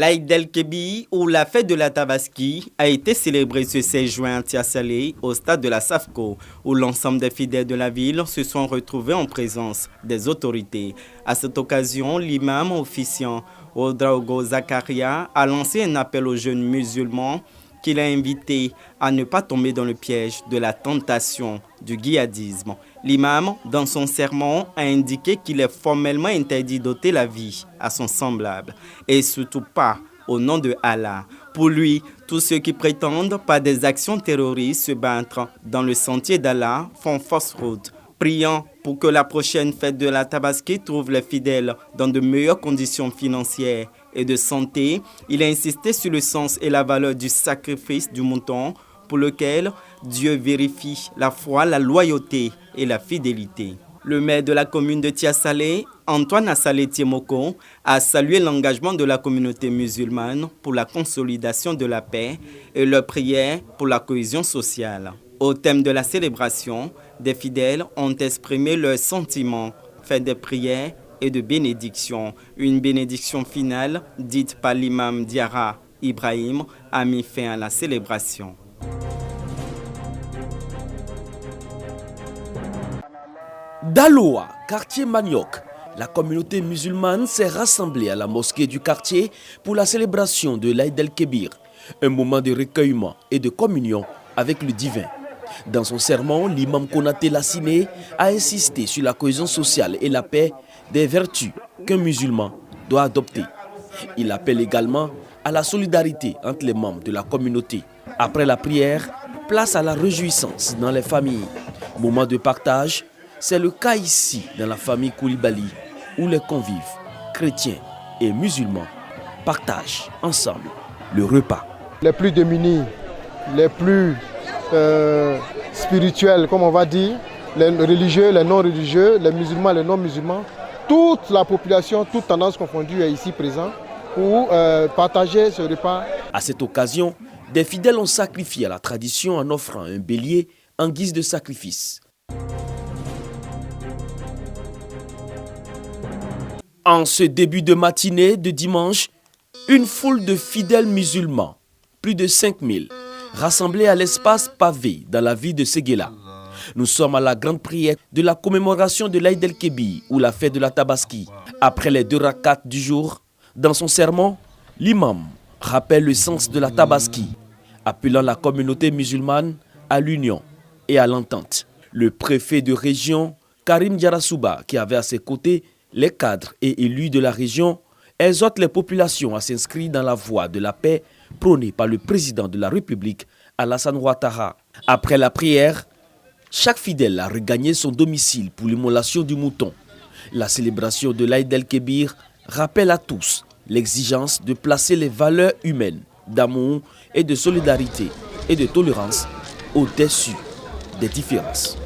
L'Aïd el-Kébir, ou la fête de la Tabaski, a été célébrée ce 16 juin à Tiasalé, au stade de la SAFCO, où l'ensemble des fidèles de la ville se sont retrouvés en présence des autorités. À cette occasion, l'imam officiant Ouedraogo Zakaria a lancé un appel aux jeunes musulmans qu'il a invités à ne pas tomber dans le piège de la tentation du djihadisme. L'imam, dans son sermon, a indiqué qu'il est formellement interdit d'ôter la vie à son semblable, et surtout pas au nom de Allah. Pour lui, tous ceux qui prétendent par des actions terroristes se battre dans le sentier d'Allah font fausse route. Priant pour que la prochaine fête de la Tabaski trouve les fidèles dans de meilleures conditions financières et de santé, il a insisté sur le sens et la valeur du sacrifice du mouton pour lequel Dieu vérifie la foi, la loyauté et la fidélité. Le maire de la commune de Tiasalé, Antoine Assalé Tiemoko, a salué l'engagement de la communauté musulmane pour la consolidation de la paix et leur prière pour la cohésion sociale. Au thème de la célébration, des fidèles ont exprimé leurs sentiments, fait des prières et de bénédictions. Une bénédiction finale, dite par l'imam Diarra Ibrahim, a mis fin à la célébration. Daloa, quartier Manioc, la communauté musulmane s'est rassemblée à la mosquée du quartier pour la célébration de l'Aïd el-Kébir, un moment de recueillement et de communion avec le divin. Dans son sermon, l'imam Konaté Lassine a insisté sur la cohésion sociale et la paix, des vertus qu'un musulman doit adopter. Il appelle également à la solidarité entre les membres de la communauté. Après la prière, place à la réjouissance dans les familles. Moment de partage, c'est le cas ici dans la famille Koulibaly, où les convives, chrétiens et musulmans, partagent ensemble le repas. Les plus démunis, les plus spirituels, comme on va dire, les religieux, les non-religieux, les musulmans, les non-musulmans, toute la population, toute tendance confondue est ici présente pour partager ce repas. À cette occasion, des fidèles ont sacrifié à la tradition en offrant un bélier en guise de sacrifice. En ce début de matinée de dimanche, une foule de fidèles musulmans, plus de 5000, rassemblés à l'espace pavé dans la ville de Séguéla. Nous sommes à la grande prière de la commémoration de l'Aïd el-Kébir ou la fête de la Tabaski. Après les 2 rakats du jour, dans son sermon, l'imam rappelle le sens de la Tabaski, appelant la communauté musulmane à l'union et à l'entente. Le préfet de région, Karim Diarasouba, qui avait à ses côtés les cadres et élus de la région, exhorte les populations à s'inscrire dans la voie de la paix prônée par le président de la République, Alassane Ouattara. Après la prière, chaque fidèle a regagné son domicile pour l'immolation du mouton. La célébration de l'Aïd el-Kébir rappelle à tous l'exigence de placer les valeurs humaines, d'amour et de solidarité et de tolérance au-dessus des différences.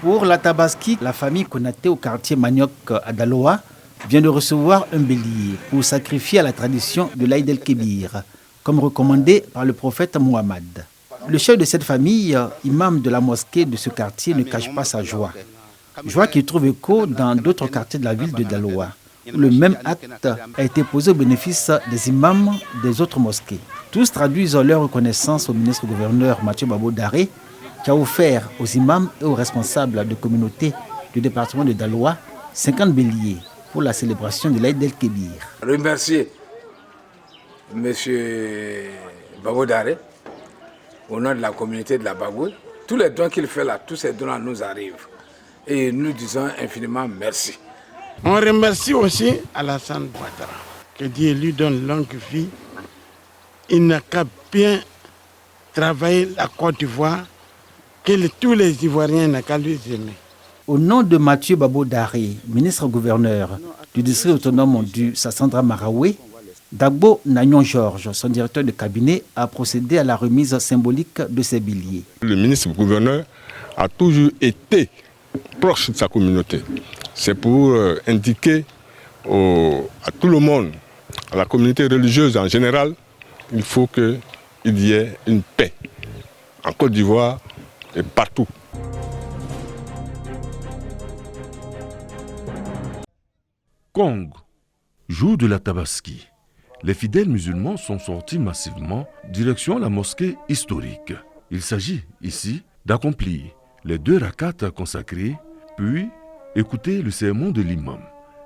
Pour la Tabaski, la famille Konaté au quartier Manioc à Daloa vient de recevoir un bélier pour sacrifier à la tradition de l'Aïd el-Kébir, comme recommandé par le prophète Mohammed. Le chef de cette famille, imam de la mosquée de ce quartier, ne cache pas sa joie. Joie qui trouve écho dans d'autres quartiers de la ville de Daloa, où le même acte a été posé au bénéfice des imams des autres mosquées. Tous traduisent leur reconnaissance au ministre-gouverneur Mathieu Babo Daré, qui a offert aux imams et aux responsables de communauté du département de Daloa 50 béliers pour la célébration de l'Aïd el-Kébir. Remercier M. Babo Daré, au nom de la communauté de la Bagoue. Tous les dons qu'il fait là, tous ces dons-là nous arrivent. Et nous disons infiniment merci. On remercie aussi Alassane Ouattara, que Dieu lui donne longue vie. Il n'a qu'à bien travailler la Côte d'Ivoire, que tous les Ivoiriens n'ont qu'à lui aimer. Au nom de Mathieu Babo Daré, ministre-gouverneur du district autonome du Sassandra Maraoué, Dagbo Nagnon Georges, son directeur de cabinet, a procédé à la remise symbolique de ces béliers. Le ministre-gouverneur a toujours été proche de sa communauté. C'est pour indiquer à tout le monde, à la communauté religieuse en général, il faut qu'il y ait une paix en Côte d'Ivoire et partout. Kong, jour de la Tabaski. Les fidèles musulmans sont sortis massivement direction la mosquée historique. Il s'agit ici d'accomplir les 2 rakats consacrés, puis écouter le sermon de l'imam,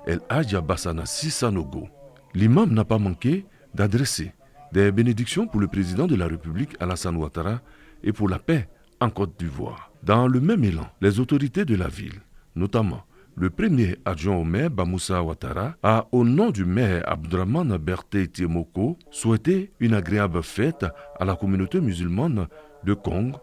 El Hadj Abassanassi Sanogo. L'imam n'a pas manqué d'adresser des bénédictions pour le président de la République Alassane Ouattara et pour la paix en Côte d'Ivoire. Dans le même élan, les autorités de la ville, notamment le premier adjoint au maire Bamoussa Ouattara, a, au nom du maire Abdourahmane Berté Tiemoko, souhaité une agréable fête à la communauté musulmane de Kong,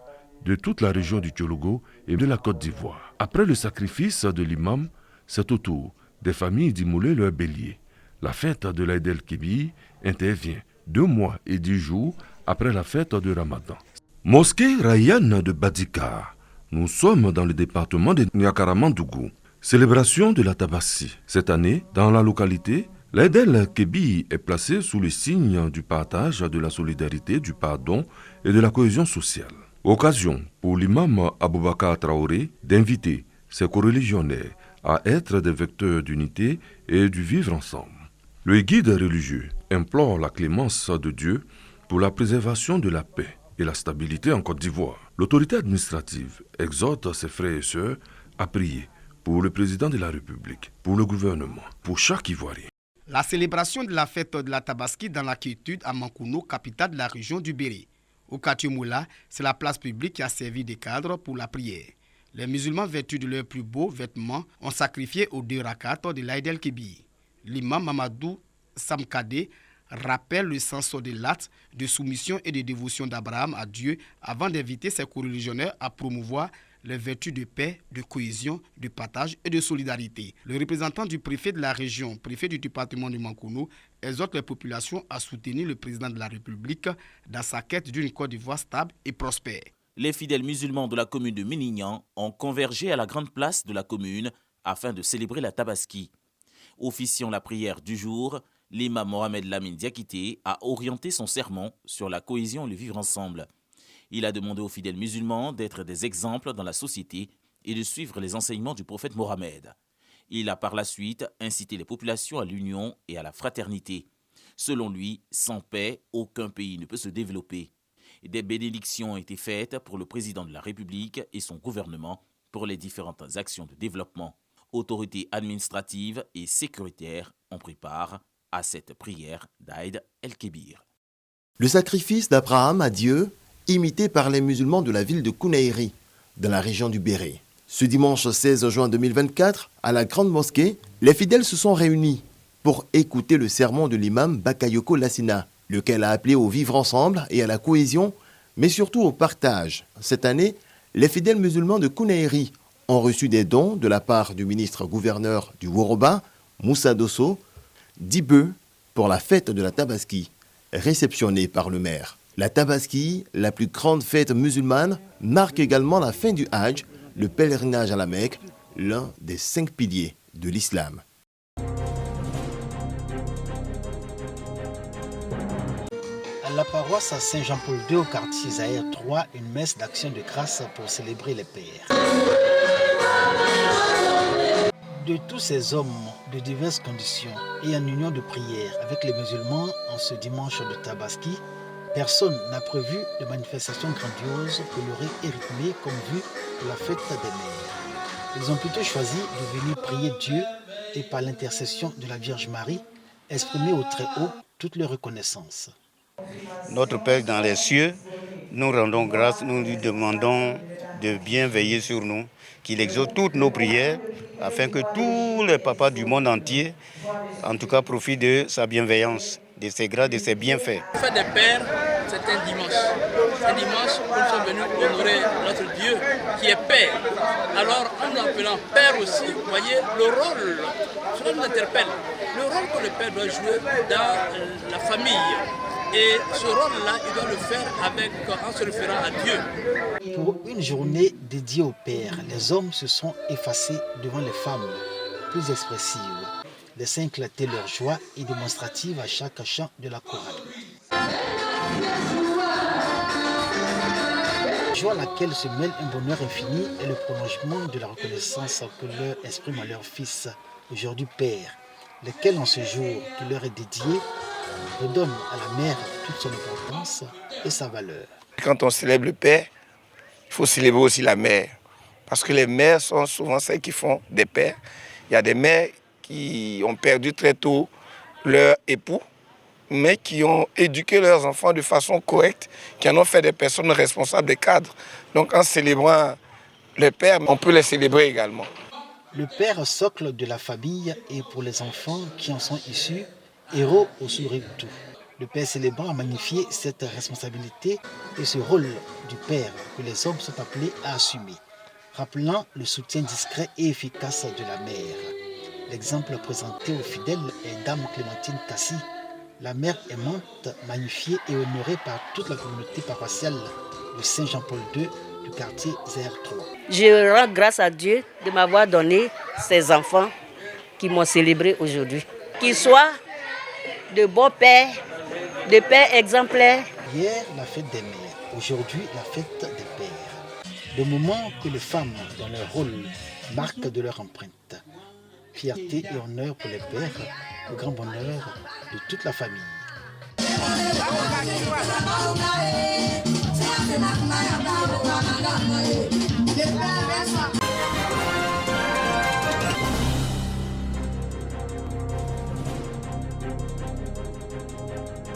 de toute la région du Tchologo et de la Côte d'Ivoire. Après le sacrifice de l'imam, c'est au tour des familles d'immoler leur bélier. La fête de l'Aïd el-Kébir intervient 2 mois et 10 jours après la fête de Ramadan. Mosquée Rayane de Badikar. Nous sommes dans le département de Niakaramandougou. Célébration de la Tabaski. Cette année, dans la localité, l'Aïd el-Kébir est placé sous le signe du partage, de la solidarité, du pardon et de la cohésion sociale. Occasion pour l'imam Aboubakar Traoré d'inviter ses coreligionnaires à être des vecteurs d'unité et du vivre ensemble. Le guide religieux implore la clémence de Dieu pour la préservation de la paix et la stabilité en Côte d'Ivoire. L'autorité administrative exhorte ses frères et sœurs à prier pour le président de la République, pour le gouvernement, pour chaque Ivoirien. La célébration de la fête de la Tabaski dans la quiétude à Mankounou, capitale de la région du Béré. Au quartier Moula, c'est la place publique qui a servi de cadre pour la prière. Les musulmans vêtus de leurs plus beaux vêtements ont sacrifié aux 2 rakats de l'Aïd el-Kébir. L'imam Mamadou Samkadé rappelle le sens de l'acte de soumission et de dévotion d'Abraham à Dieu avant d'inviter ses coreligionnaires à promouvoir les vertus de paix, de cohésion, de partage et de solidarité. Le représentant du préfet de la région, préfet du département du Mankounou, exhorte les populations à soutenir le président de la République dans sa quête d'une Côte d'Ivoire stable et prospère. Les fidèles musulmans de la commune de Minignan ont convergé à la grande place de la commune afin de célébrer la Tabaski. Officiant la prière du jour, l'imam Mohamed Lamine Diakité a orienté son sermon sur la cohésion et le vivre ensemble. Il a demandé aux fidèles musulmans d'être des exemples dans la société et de suivre les enseignements du prophète Mohammed. Il a par la suite incité les populations à l'union et à la fraternité. Selon lui, sans paix, aucun pays ne peut se développer. Des bénédictions ont été faites pour le président de la République et son gouvernement pour les différentes actions de développement. Autorités administratives et sécuritaires ont pris part à cette prière d'Aïd el-Kébir. Le sacrifice d'Abraham à Dieu, imité par les musulmans de la ville de Kounaïri, dans la région du Béré. Ce dimanche 16 juin 2024, à la grande mosquée, les fidèles se sont réunis pour écouter le sermon de l'imam Bakayoko Lassina, lequel a appelé au vivre ensemble et à la cohésion, mais surtout au partage. Cette année, les fidèles musulmans de Kounaïri ont reçu des dons de la part du ministre-gouverneur du Woroba, Moussa Dosso, 10 bœufs pour la fête de la Tabaski, réceptionnée par le maire. La Tabaski, la plus grande fête musulmane, marque également la fin du Hadj, le pèlerinage à la Mecque, l'un des 5 piliers de l'islam. À la paroisse Saint-Jean-Paul II au quartier Zahir 3, une messe d'action de grâce pour célébrer les pères. De tous ces hommes de diverses conditions et en union de prière avec les musulmans en ce dimanche de Tabaski, personne n'a prévu de manifestation grandiose que l'aurait rythmée comme vue de la fête des mères. Ils ont plutôt choisi de venir prier Dieu et par l'intercession de la Vierge Marie, exprimer au Très-Haut toute leur reconnaissance. Notre Père dans les cieux, nous rendons grâce, nous lui demandons de bien veiller sur nous, qu'il exauce toutes nos prières, afin que tous les papas du monde entier, en tout cas, profitent de sa bienveillance, de ses grâces, de ses bienfaits. La fête des pères, c'est un dimanche. Un dimanche où nous sommes venus honorer notre Dieu qui est Père. Alors, en nous appelant Père aussi, vous voyez, le rôle, cela nous interpelle, le rôle que le Père doit jouer dans la famille. Et ce rôle-là, il doit le faire en se référant à Dieu. Pour une journée dédiée au Père, les hommes se sont effacés devant les femmes plus expressives, laissant éclater leur joie et démonstrative à chaque chant de la chorale. Joie à laquelle se mêle un bonheur infini et le prolongement de la reconnaissance que leur expriment à leur fils, aujourd'hui Père, lesquels en ce jour qui leur est dédié redonnent à la mère toute son importance et sa valeur. Quand on célèbre le père, il faut célébrer aussi la mère. Parce que les mères sont souvent celles qui font des pères. Il y a des mères qui ont perdu très tôt leur époux, mais qui ont éduqué leurs enfants de façon correcte, qui en ont fait des personnes responsables, des cadres. Donc en célébrant le père, on peut les célébrer également. Le père socle de la famille et pour les enfants qui en sont issus, héros au sourire de tout. Le père célébrant a magnifié cette responsabilité et ce rôle du père que les hommes sont appelés à assumer, rappelant le soutien discret et efficace de la mère. L'exemple présenté aux fidèles est Dame Clémentine Tassi, la mère aimante, magnifiée et honorée par toute la communauté paroissiale de Saint-Jean-Paul II du quartier ZR3. Je rends grâce à Dieu de m'avoir donné ces enfants qui m'ont célébré aujourd'hui. Qu'ils soient de bons pères, de pères exemplaires. Hier, la fête des mères. Aujourd'hui, la fête des pères. Le moment que les femmes, dans leur rôle, marquent de leur empreinte. Fierté et honneur pour les pères, le grand bonheur de toute la famille.